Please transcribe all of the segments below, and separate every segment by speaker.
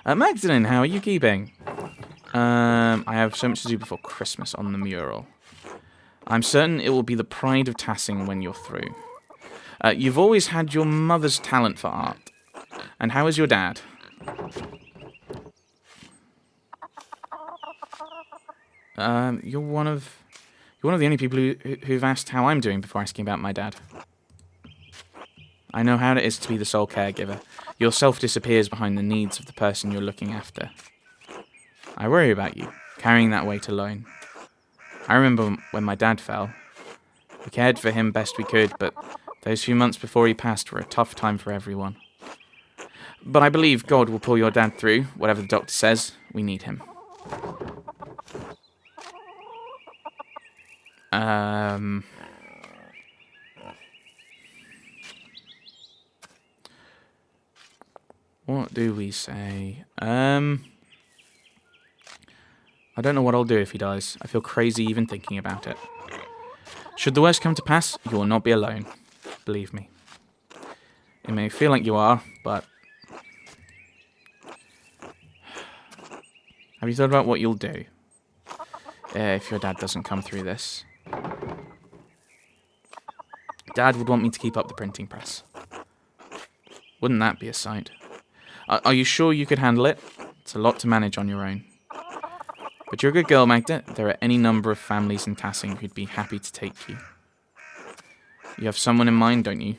Speaker 1: Magdalene, how are you keeping? I have so much to do before Christmas on the mural. I'm certain it will be the pride of Tassing when you're through. You've always had your mother's talent for art. And how is your dad? You're one of the only people who've asked how I'm doing before asking about my dad. I know how it is to be the sole caregiver. Your self disappears behind the needs of the person you're looking after. I worry about you, carrying that weight alone. I remember when my dad fell. We cared for him best we could, but those few months before he passed were a tough time for everyone. But I believe God will pull your dad through, whatever the doctor says. We need him. What do we say? I don't know what I'll do if he dies. I feel crazy even thinking about it. Should the worst come to pass, you will not be alone. Believe me. It may feel like you are, but... Have you thought about what you'll do if your dad doesn't come through this? Dad would want me to keep up the printing press. Wouldn't that be a sight? Are you sure you could handle it? It's a lot to manage on your own. But you're a good girl, Magda. There are any number of families in Tassing who'd be happy to take you. You have someone in mind, don't you?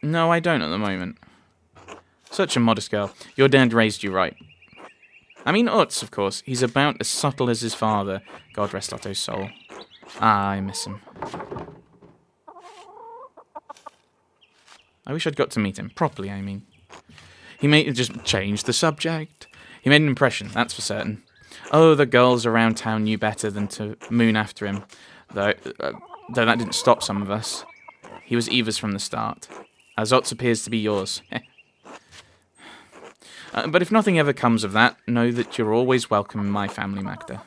Speaker 1: No, I don't at the moment. Such a modest girl. Your dad raised you right. I mean, Utz, of course. He's about as subtle as his father. God rest Otto's soul. Ah, I miss him. I wish I'd got to meet him. Properly, I mean. He may have just changed the subject. He made an impression, that's for certain. Oh, the girls around town knew better than to moon after him. Though that didn't stop some of us. He was Eva's from the start. As Otz appears to be yours. But if nothing ever comes of that, know that you're always welcome in my family, Magda.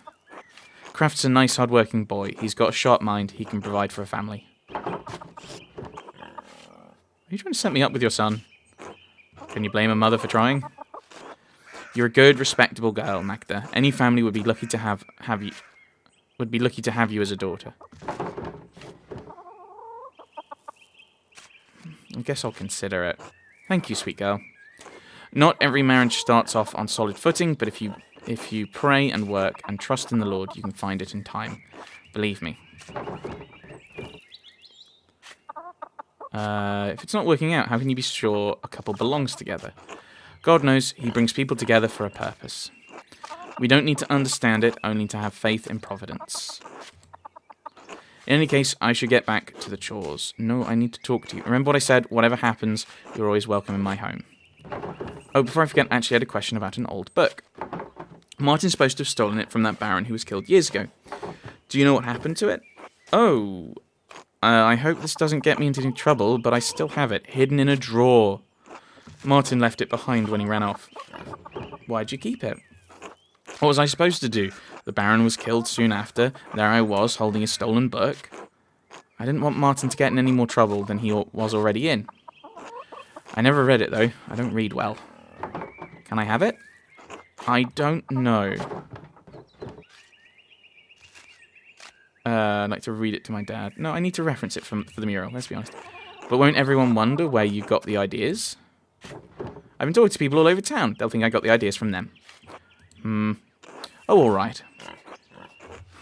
Speaker 1: Kraft's a nice, hard-working boy. He's got a sharp mind. He can provide for a family. Are you trying to set me up with your son? Can you blame a mother for trying? You're a good, respectable girl, Magda. Any family would be lucky to have you. Would be lucky to have you as a daughter. I guess I'll consider it. Thank you, sweet girl. Not every marriage starts off on solid footing, but if you pray and work and trust in the Lord, you can find it in time. Believe me. If it's not working out, how can you be sure a couple belongs together? God knows he brings people together for a purpose. We don't need to understand it, only to have faith in providence. In any case, I should get back to the chores. No, I need to talk to you. Remember what I said? Whatever happens, you're always welcome in my home. Oh, before I forget, I actually had a question about an old book. Martin's supposed to have stolen it from that baron who was killed years ago. Do you know what happened to it? Oh, I hope this doesn't get me into any trouble, but I still have it, hidden in a drawer. Martin left it behind when he ran off. Why'd you keep it? What was I supposed to do? The baron was killed soon after. There I was, holding a stolen book. I didn't want Martin to get in any more trouble than he was already in. I never read it, though. I don't read well. Can I have it? I don't know. I'd like to read it to my dad. No, I need to reference it for the mural, let's be honest. But won't everyone wonder where you got the ideas? I've been talking to people all over town. They'll think I got the ideas from them. Oh, alright.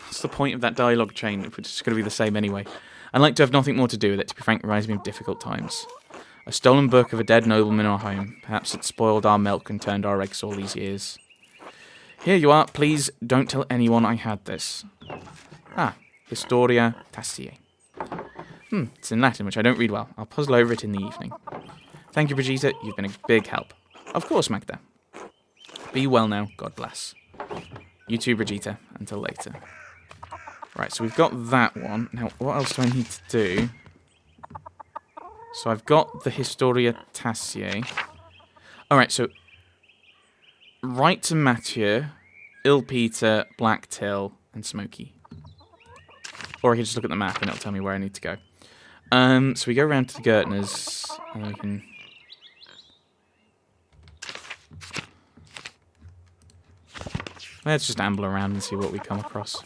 Speaker 1: What's the point of that dialogue chain if it's going to be the same anyway? I'd like to have nothing more to do with it. To be frank, it reminds me of difficult times. A stolen book of a dead nobleman in our home. Perhaps it spoiled our milk and turned our eggs all these years. Here you are. Please don't tell anyone I had this. Ah, Historia Tassiae. It's in Latin, which I don't read well. I'll puzzle over it in the evening. Thank you, Brigitte. You've been a big help. Of course, Magda. Be well now. God bless. You too, Brigitte. Until later. Right, so we've got that one. Now, what else do I need to do? So I've got the Historia Tassiae. Alright, so write to Mathieu, Il Peter, Black Till, and Smokey. Or I can just look at the map and it'll tell me where I need to go. So we go around to the Gertners, and we can... Let's just amble around and see what we come across.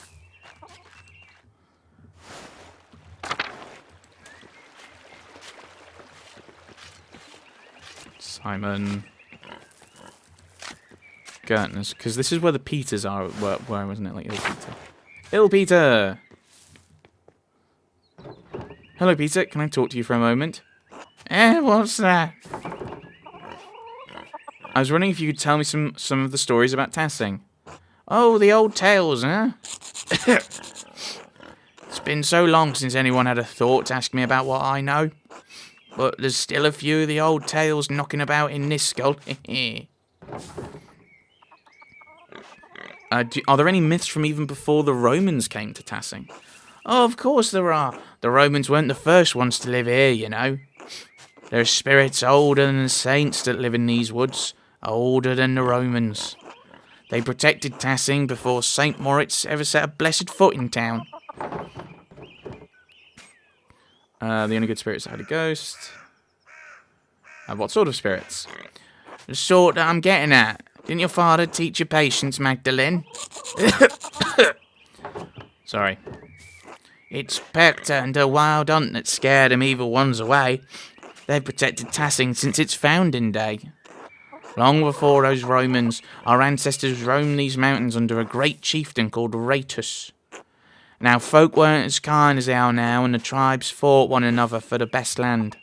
Speaker 1: Simon. Gertners, because this is where the Peters are, where wasn't it? Like, Ill Peter. Ill Peter! Hello, Peter. Can I talk to you for a moment? What's that? I was wondering if you could tell me some of the stories about Tassing. Oh, the old tales, huh? It's been so long since anyone had a thought to ask me about what I know. But there's still a few of the old tales knocking about in this skull. Are there any myths from even before the Romans came to Tassing? Oh, of course there are. The Romans weren't the first ones to live here, you know. There are spirits older than the saints that live in these woods, older than the Romans. They protected Tassing before St. Moritz ever set a blessed foot in town. The only good spirits are Holy Ghost. What sort of spirits? The sort that I'm getting at. Didn't your father teach you patience, Magdalene? Sorry. It's Pecta and her wild hunt that scared them evil ones away. They've protected Tassing since its founding day. Long before those Romans, our ancestors roamed these mountains under a great chieftain called Raetus. Now, folk weren't as kind as they are now, and the tribes fought one another for the best land.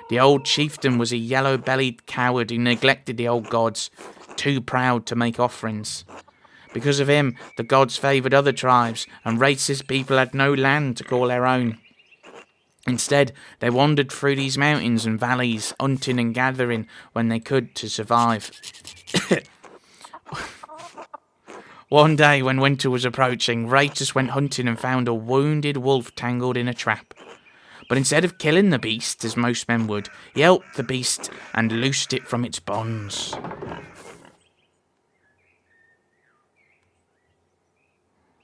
Speaker 1: The old chieftain was a yellow-bellied coward who neglected the old gods, too proud to make offerings. Because of him, the gods favoured other tribes, and racist people had no land to call their own. Instead, they wandered through these mountains and valleys, hunting and gathering when they could to survive. One day, when winter was approaching, Raetus went hunting and found a wounded wolf tangled in a trap. But instead of killing the beast, as most men would, he helped the beast and loosed it from its bonds.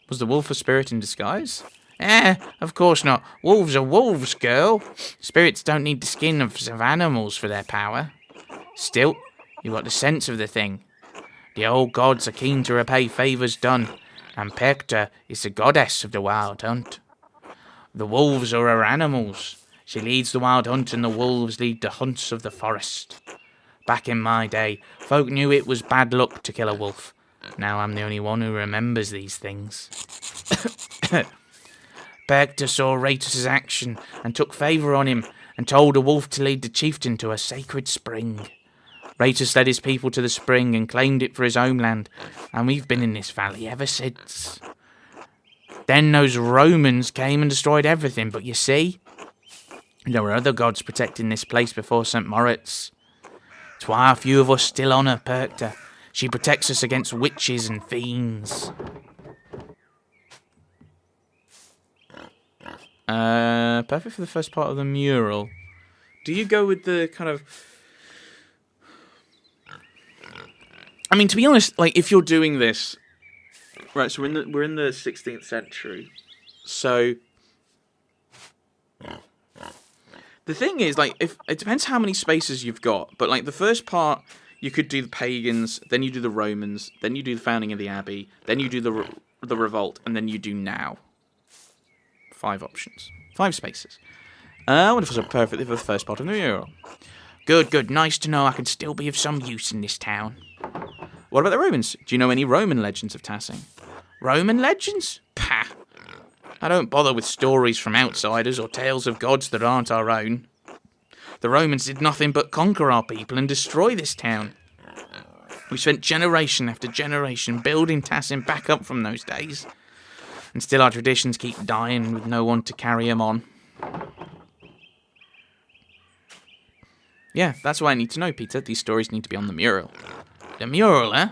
Speaker 1: Was the wolf a spirit in disguise? Of course not. Wolves are wolves, girl. Spirits don't need the skin of animals for their power. Still, you got the sense of the thing. The old gods are keen to repay favours done, and Pecta is the goddess of the wild hunt. The wolves are her animals. She leads the wild hunt and the wolves lead the hunts of the forest. Back in my day, folk knew it was bad luck to kill a wolf. Now I'm the only one who remembers these things. Pecta saw Raetus' action and took favour on him and told the wolf to lead the chieftain to a sacred spring. Raetus led his people to the spring and claimed it for his homeland, and we've been in this valley ever since. Then those Romans came and destroyed everything, but you see, there were other gods protecting this place before St. Moritz. It's why a few of us still honour Pecta. She protects us against witches and fiends. Perfect for the first part of the mural. Do you go with the kind of... I mean, to be honest, like, if you're doing this... Right, so we're in the 16th century. So... The thing is, like, if it depends how many spaces you've got, but, like, the first part, you could do the pagans, then you do the Romans, then you do the founding of the abbey, then you do the revolt, and then you do now. 5 options. 5 spaces. Wonderful, so perfectly for the first part of the mural. Good. Nice to know I can still be of some use in this town. What about the Romans? Do you know any Roman legends of Tassing? Roman legends? Pah! I don't bother with stories from outsiders or tales of gods that aren't our own. The Romans did nothing but conquer our people and destroy this town. We spent generation after generation building Tassing back up from those days. And still our traditions keep dying with no one to carry them on. Yeah, that's what I need to know, Peter. These stories need to be on the mural. The mural, eh?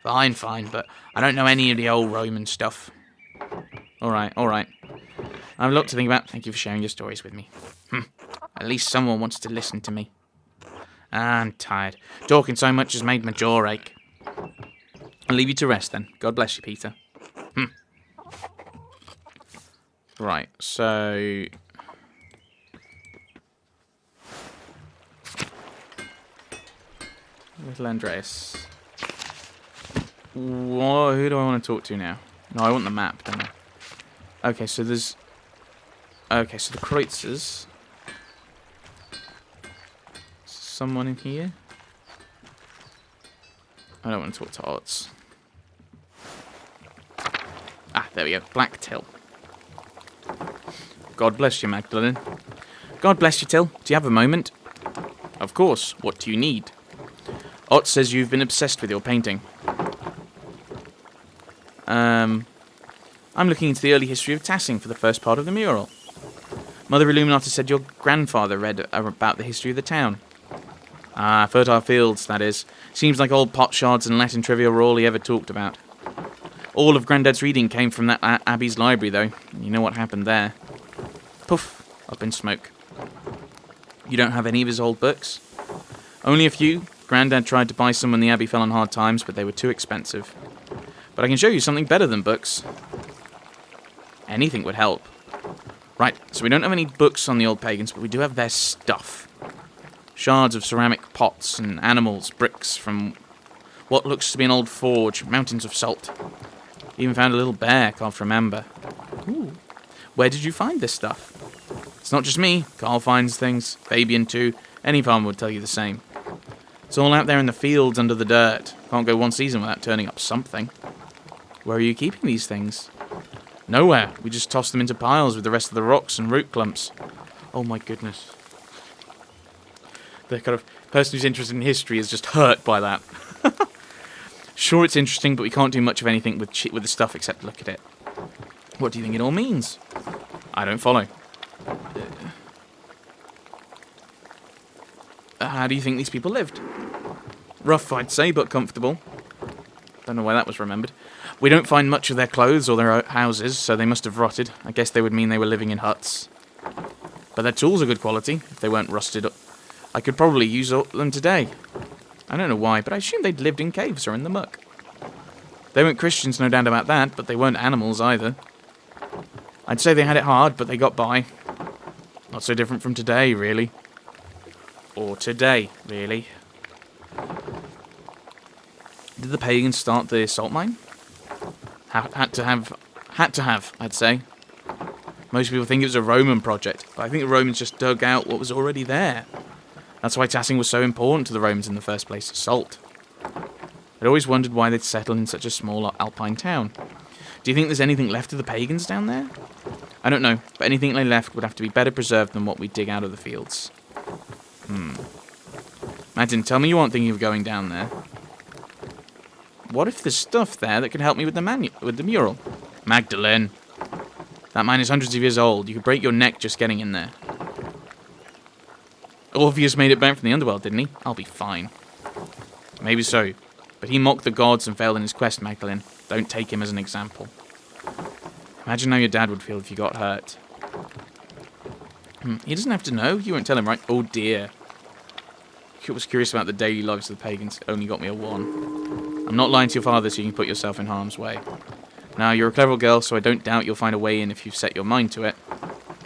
Speaker 1: Fine, but I don't know any of the old Roman stuff. Alright. I have a lot to think about. Thank you for sharing your stories with me. At least someone wants to listen to me. I'm tired. Talking so much has made my jaw ache. I'll leave you to rest then. God bless you, Peter. Right, so... Little Andreas. Who do I want to talk to now? No, I want the map, don't I? Okay, so there's... Okay, so the Kreutzers. Someone in here? I don't want to talk to Otz. Ah, there we go. Black Till. God bless you, Magdalene. God bless you, Till. Do you have a moment? Of course. What do you need? Otz says you've been obsessed with your painting. I'm looking into the early history of Tassing for the first part of the mural. Mother Illuminata said your grandfather read about the history of the town. Ah, fertile fields, that is. Seems like old pot shards and Latin trivia were all he ever talked about. All of Grandad's reading came from that Abbey's library, though. You know what happened there. Poof, up in smoke. You don't have any of his old books? Only a few. Grandad tried to buy some when the Abbey fell on hard times, but they were too expensive. But I can show you something better than books. Anything would help. Right, so we don't have any books on the old pagans, but we do have their stuff. Shards of ceramic pots and animals, bricks from what looks to be an old forge, mountains of salt. Even found a little bear carved from amber. Ooh. Where did you find this stuff? It's not just me. Carl finds things. Fabian too. Any farmer would tell you the same. It's all out there in the fields under the dirt. Can't go one season without turning up something. Where are you keeping these things? Nowhere. We just toss them into piles with the rest of the rocks and root clumps. Oh my goodness. The kind of person who's interested in history is just hurt by that. Sure, it's interesting, but we can't do much of anything with the stuff except look at it. What do you think it all means? I don't follow. How do you think these people lived? Rough, I'd say, but comfortable. Don't know why that was remembered. We don't find much of their clothes or their houses, so they must have rotted. I guess they would mean they were living in huts. But their tools are good quality, if they weren't rusted up. I could probably use them today. I don't know why, but I assumed they'd lived in caves or in the muck. They weren't Christians, no doubt about that, but they weren't animals either. I'd say they had it hard, but they got by. Not so different from today, really. Or today, really. Did the pagans start the salt mine? Had to have, I'd say. Most people think it was a Roman project, but I think the Romans just dug out what was already there. That's why Tassing was so important to the Romans in the first place, salt. I'd always wondered why they'd settled in such a small alpine town. Do you think there's anything left of the pagans down there? I don't know, but anything they left would have to be better preserved than what we dig out of the fields. Martin, tell me you aren't thinking of going down there. What if there's stuff there that could help me with the mural? Magdalene. That mine is hundreds of years old. You could break your neck just getting in there. Orpheus made it back from the underworld, didn't he? I'll be fine. Maybe so. But he mocked the gods and failed in his quest, Magdalene. Don't take him as an example. Imagine how your dad would feel if you got hurt. He doesn't have to know. You won't tell him, right? Oh dear. I was curious about the daily lives of the pagans. It only got me a 1. I'm not lying to your father so you can put yourself in harm's way. Now, you're a clever girl, so I don't doubt you'll find a way in if you've set your mind to it.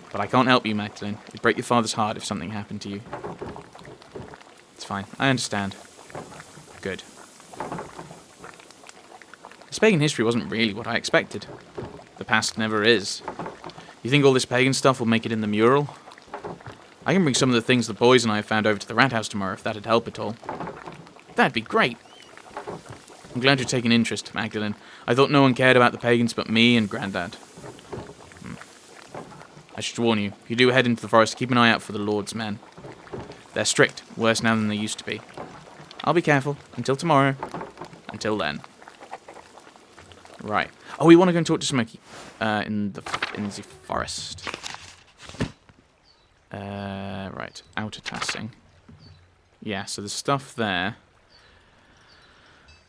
Speaker 1: But I can't help you, Magdalene. It'd break your father's heart if something happened to you. It's fine. I understand. Good. This pagan history wasn't really what I expected. The past never is. You think all this pagan stuff will make it in the mural? I can bring some of the things the boys and I have found over to the rat house tomorrow, if that'd help at all. That'd be great. I'm glad you're taking interest, Magdalene. I thought no one cared about the pagans but me and Grandad. I should warn you, if you do head into the forest, keep an eye out for the Lord's men. They're strict, worse now than they used to be. I'll be careful. Until tomorrow. Until then. Right. Oh, we want to go and talk to Smokey. In the forest. Right. Outer Tassing. Yeah, so there's stuff there.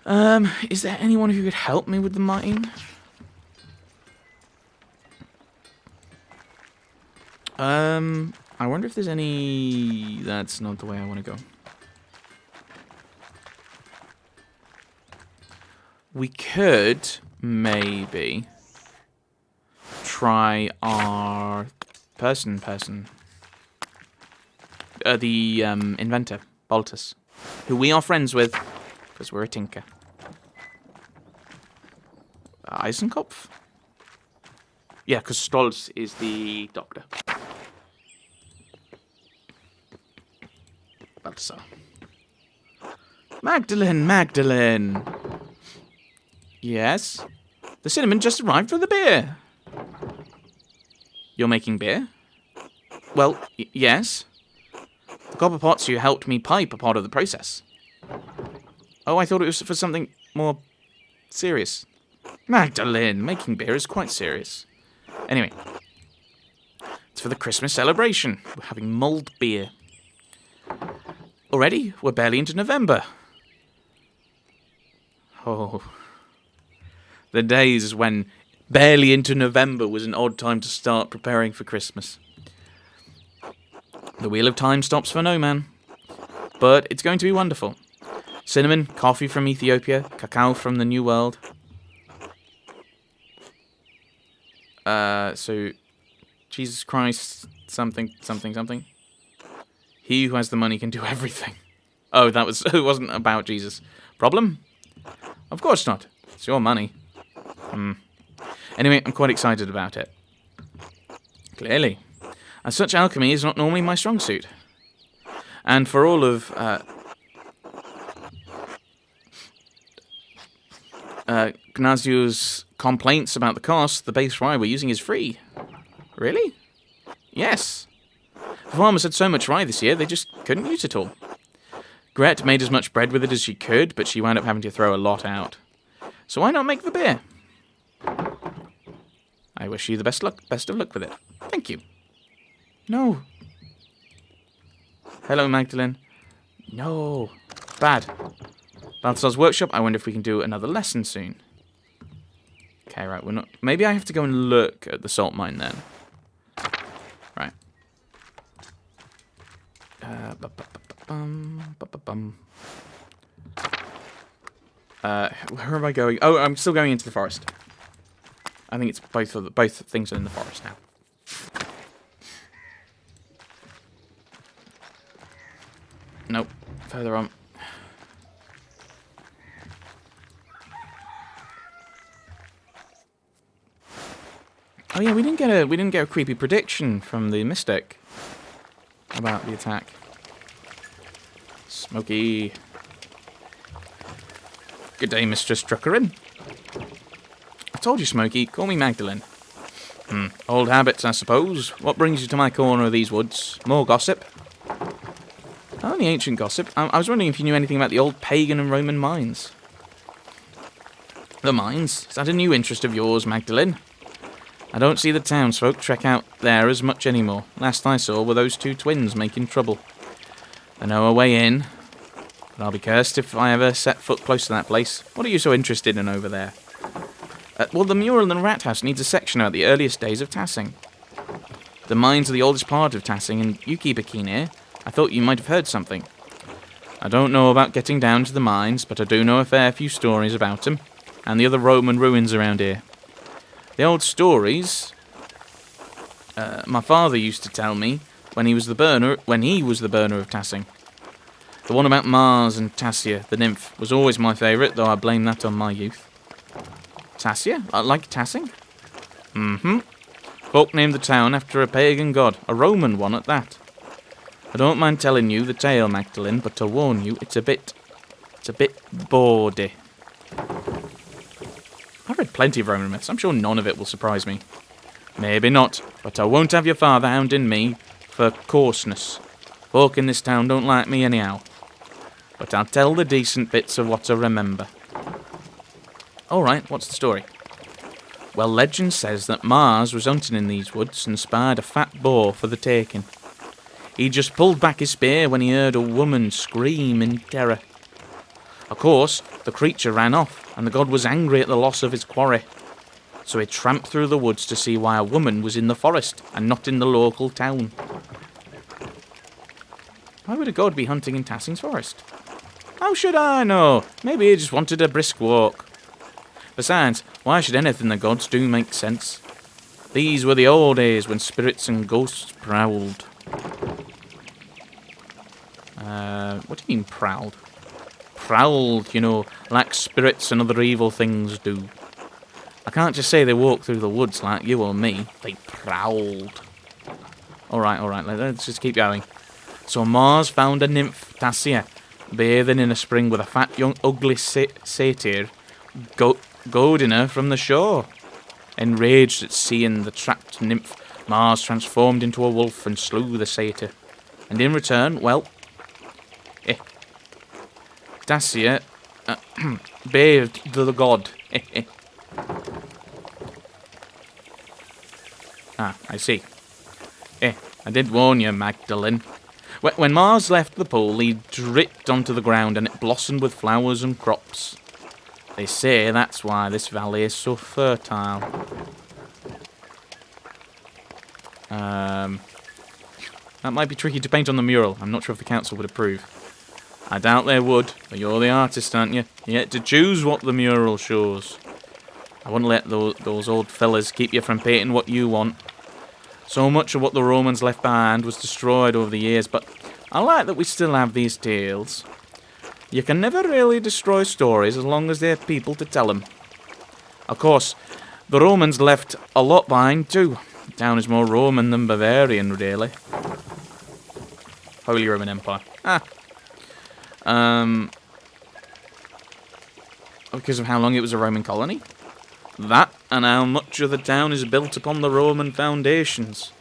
Speaker 1: Is there anyone who could help me with the mine? I wonder if there's any... That's not the way I want to go. We could maybe try our person. The inventor, Baltus. who we are friends with, because we're a tinker. Eisenkopf? Yeah, because Stolz is the doctor. Balthasar. Magdalene! Yes? The cinnamon just arrived for the beer. You're making beer? Well, yes. The copper pots you helped me pipe are part of the process. Oh, I thought it was for something more serious. Magdalene, making beer is quite serious. Anyway, it's for the Christmas celebration. We're having mulled beer. Already? We're barely into November. Oh. The days when barely into November was an odd time to start preparing for Christmas. The wheel of time stops for no man. But it's going to be wonderful. Cinnamon, coffee from Ethiopia, cacao from the New World. So, Jesus Christ, something. He who has the money can do everything. Oh, it wasn't about Jesus. Problem? Of course not. It's your money. Anyway, I'm quite excited about it. Clearly. As such, alchemy is not normally my strong suit. And for all of Gnazio's complaints about the cost, the base rye we're using is free. Really? Yes. The farmers had so much rye this year, they just couldn't use it all. Gret made as much bread with it as she could, but she wound up having to throw a lot out. So why not make the beer? I wish you the best of luck with it. Thank you. No. Hello, Magdalene. No. Bad. Balthasar's workshop. I wonder if we can do another lesson soon. Okay, right. We're not. Maybe I have to go and look at the salt mine then. Right. Where am I going? Oh, I'm still going into the forest. I think it's both things are in the forest now. Nope. Further on. Oh yeah, we didn't get a creepy prediction from the mystic about the attack. Smoky. Good day, Mistress Truckerin. I told you, Smoky. Call me Magdalene. Old habits, I suppose. What brings you to my corner of these woods? More gossip? Only ancient gossip. I was wondering if you knew anything about the old pagan and Roman mines. The mines? Is that a new interest of yours, Magdalene? I don't see the townsfolk trek out there as much anymore. Last I saw were those two twins making trouble. They know a way in, but I'll be cursed if I ever set foot close to that place. What are you so interested in over there? Well, the mural in the rat house needs a section about the earliest days of Tassing. The mines are the oldest part of Tassing, and you keep a keen ear. I thought you might have heard something. I don't know about getting down to the mines, but I do know a fair few stories about them, and the other Roman ruins around here. The old stories my father used to tell me when he was the burner of Tassing. The one about Mars and Tassia, the nymph, was always my favourite, though I blame that on my youth. Tassia? Like Tassing? Folk named the town after a pagan god, a Roman one at that. I don't mind telling you the tale, Magdalene, but to warn you, it's a bit bawdy. I've read plenty of Roman myths. I'm sure none of it will surprise me. Maybe not, but I won't have your father hounding me for coarseness. Folk in this town don't like me anyhow. But I'll tell the decent bits of what I remember. Alright, what's the story? Well, legend says that Mars was hunting in these woods and spied a fat boar for the taking. He just pulled back his spear when he heard a woman scream in terror. Of course, the creature ran off, and the god was angry at the loss of his quarry. So he tramped through the woods to see why a woman was in the forest and not in the local town. Why would a god be hunting in Tassing's forest? How should I know? Maybe he just wanted a brisk walk. Besides, why should anything the gods do make sense? These were the old days when spirits and ghosts prowled. What do you mean prowled? Prowled, you know, like spirits and other evil things do. I can't just say they walk through the woods like you or me. They prowled. Alright, let's just keep going. So Mars found a nymph, Tassing, bathing in a spring with a fat, young, ugly satyr goading her from the shore. Enraged at seeing the trapped nymph, Mars transformed into a wolf and slew the satyr. And in return, well, Tassing bathed the god. Ah, I see. I did warn you, Magdalene. When Mars left the pool, he dripped onto the ground and it blossomed with flowers and crops. They say that's why this valley is so fertile. That might be tricky to paint on the mural. I'm not sure if the council would approve. I doubt they would, but you're the artist, aren't you? You get to choose what the mural shows. I wouldn't let those old fellas keep you from painting what you want. So much of what the Romans left behind was destroyed over the years, but I like that we still have these tales. You can never really destroy stories as long as there are people to tell them. Of course, the Romans left a lot behind too. The town is more Roman than Bavarian, really. Holy Roman Empire. Because of how long it was a Roman colony? That, and how much of the town is built upon the Roman foundations.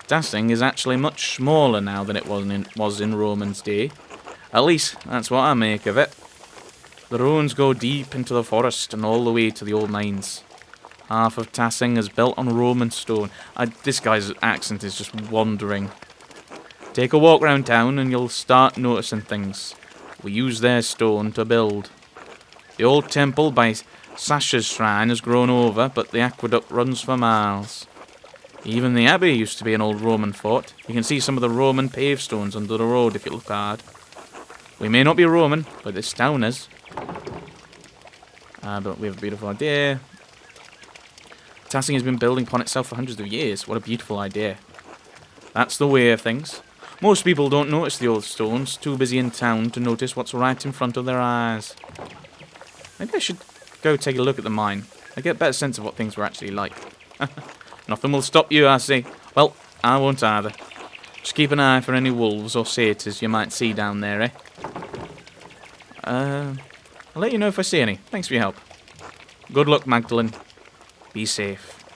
Speaker 1: Tassing is actually much smaller now than it was in Roman's day. At least, that's what I make of it. The ruins go deep into the forest and all the way to the old mines. Half of Tassing is built on Roman stone. This guy's accent is just wandering. Take a walk around town and you'll start noticing things. We use their stone to build. The old temple by Sasha's shrine has grown over, but the aqueduct runs for miles. Even the abbey used to be an old Roman fort. You can see some of the Roman pavestones under the road if you look hard. We may not be Roman, but this town is. But we have a beautiful idea. Tassing has been building upon itself for hundreds of years. What a beautiful idea. That's the way of things. Most people don't notice the old stones, too busy in town to notice what's right in front of their eyes. Maybe I should go take a look at the mine. I get a better sense of what things were actually like. Nothing will stop you, I see. Well, I won't either. Just keep an eye for any wolves or satyrs you might see down there, eh? I'll let you know if I see any. Thanks for your help. Good luck, Magdalene. Be safe.